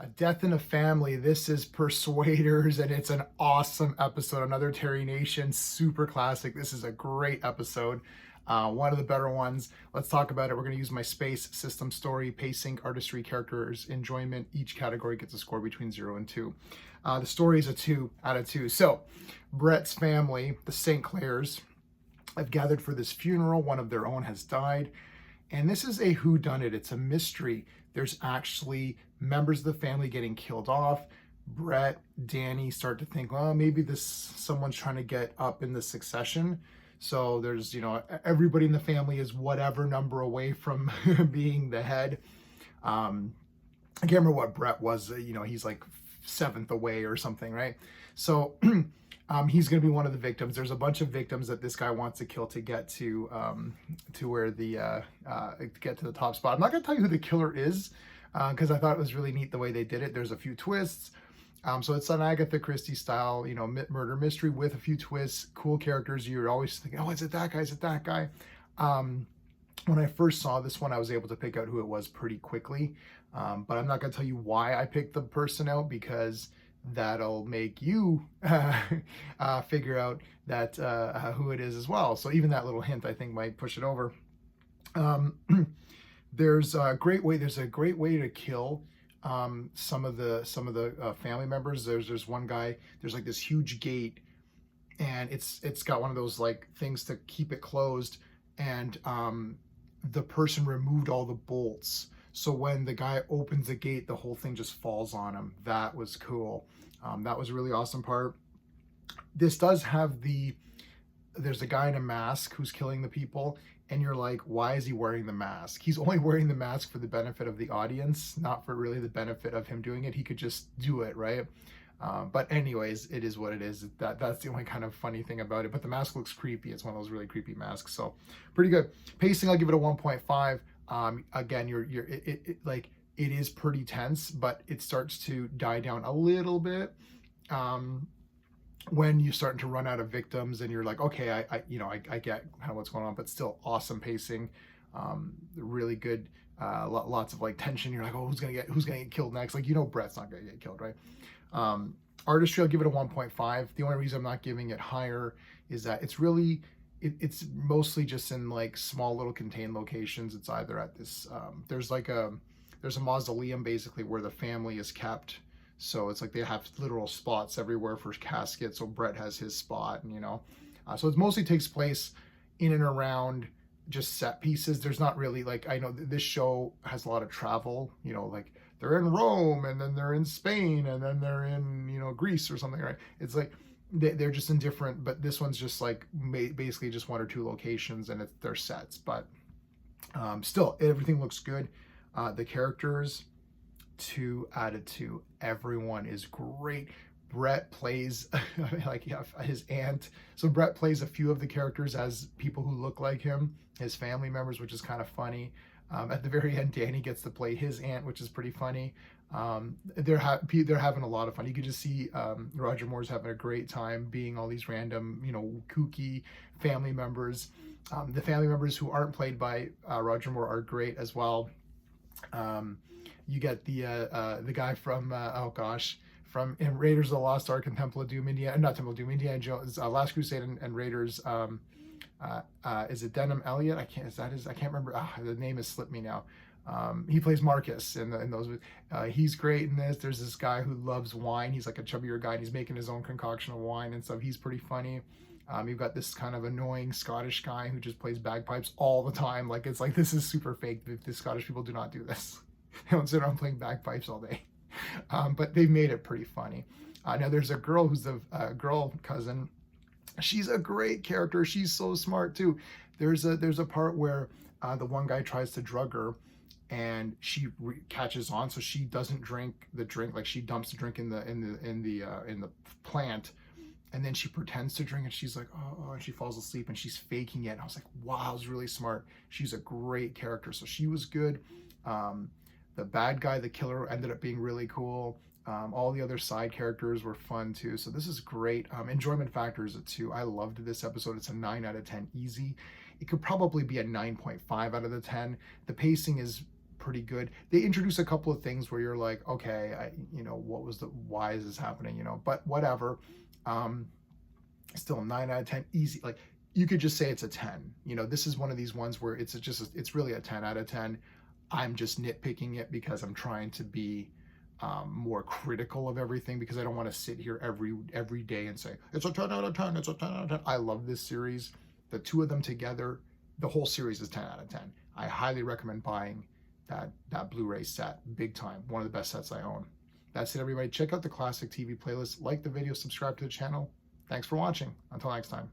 A Death in a Family. This is Persuaders, and it's an awesome episode. Another Terry Nation super classic. This is a great episode. One of the better ones. Let's talk about it. We're going to use my space, system, story, pacing, artistry, characters, enjoyment. Each category gets a score between 0 and 2. The story is a 2 out of 2. So, Brett's family, the St. Clairs, have gathered for this funeral. One of their own has died. And this is a whodunit. It's a mystery. There's actually members of the family getting killed off. Brett, Danny start to think, well, maybe someone's trying to get up in the succession. So there's, everybody in the family is whatever number away from being the head. I can't remember what Brett was. He's like 7th away or something, right? So he's going to be one of the victims. There's a bunch of victims that this guy wants to kill to get to where get to the top spot. I'm not going to tell you who the killer is because I thought it was really neat the way they did it. There's a few twists. So it's an Agatha Christie style, murder mystery with a few twists, cool characters. You're always thinking, oh, is it that guy? Is it that guy? When I first saw this one, I was able to pick out who it was pretty quickly. But I'm not going to tell you why I picked the person out because that'll make you figure out that who it is as well. So even that little hint, I think, might push it over. There's a great way to kill some of the family members. There's one guy. There's like this huge gate, and it's got one of those like things to keep it closed, and the person removed all the bolts. So when the guy opens the gate, the whole thing just falls on him. That was cool. That was a really awesome part. This does have there's a guy in a mask who's killing the people, and you're like, why is he wearing the mask? He's only wearing the mask for the benefit of the audience, not for really the benefit of him doing it. He could just do it, right? But anyways, it is what it is. That's the only kind of funny thing about it. But the mask looks creepy. It's one of those really creepy masks. So pretty good. Pacing, I'll give it a 1.5. Again, it is pretty tense, but it starts to die down a little bit when you're starting to run out of victims, and you're like, okay, I get kind of what's going on, but still awesome pacing, really good, lots of like tension. You're like, oh, who's gonna get killed next? Like, Brett's not gonna get killed, right? Artistry, I'll give it a 1.5. The only reason I'm not giving it higher is that it's really it's mostly just in like small little contained locations. It's either at this there's a mausoleum basically where the family is kept, so it's like they have literal spots everywhere for caskets. So Brett has his spot, and so it mostly takes place in and around just set pieces. There's not really, like, I know this show has a lot of travel, like they're in Rome, and then they're in Spain, and then they're in Greece or something, right? It's like they're just in different, but this one's just like basically just 1 or 2 locations, and they're sets. But still, everything looks good. The characters, 2 out of 2. Everyone is great. Brett plays like his aunt. So Brett plays a few of the characters as people who look like him, his family members, which is kind of funny. At the very end, Danny gets to play his aunt, which is pretty funny. They're having a lot of fun. You can just see Roger Moore's having a great time being all these random, kooky family members. The family members who aren't played by Roger Moore are great as well. You get the guy from from Raiders of the Lost Ark and Temple of Doom, Indiana Jones, Last Crusade and Raiders. Is it Denham Elliott? I can't remember. The name has slipped me now. He plays Marcus in those. He's great in this. There's this guy who loves wine. He's like a chubbier guy, and he's making his own concoction of wine and stuff. He's pretty funny. You've got this kind of annoying Scottish guy who just plays bagpipes all the time. Like, it's like, this is super fake. The Scottish people do not do this. They don't sit around playing bagpipes all day. But they've made it pretty funny. Now there's a girl who's the girl cousin. She's a great character. She's so smart too. There's a part where the one guy tries to drug her, and she catches on, so she doesn't drink the drink. Like, she dumps the drink in the plant, and then she pretends to drink, and she's like, oh, and she falls asleep, and she's faking it. And I was like, wow, it's really smart. She's a great character. So she was good. The bad guy, the killer, ended up being really cool. All the other side characters were fun too. So this is great. Enjoyment factor is a 2. I loved this episode. It's a 9 out of 10 easy. It could probably be a 9.5 out of the 10. The pacing is pretty good. They introduce a couple of things where you're like, okay, why is this happening? But whatever. Still 9 out of 10, easy. Like, you could just say it's a 10. This is one of these ones where it's really a 10 out of 10. I'm just nitpicking it because I'm trying to be more critical of everything, because I don't want to sit here every day and say it's a 10 out of 10, it's a 10 out of 10. I love this series. The two of them together, the whole series is 10 out of 10. I highly recommend buying that Blu-ray set, big time. One of the best sets I own. That's it, everybody. Check out the classic TV playlist, like the video, subscribe to the channel. Thanks for watching. Until next time.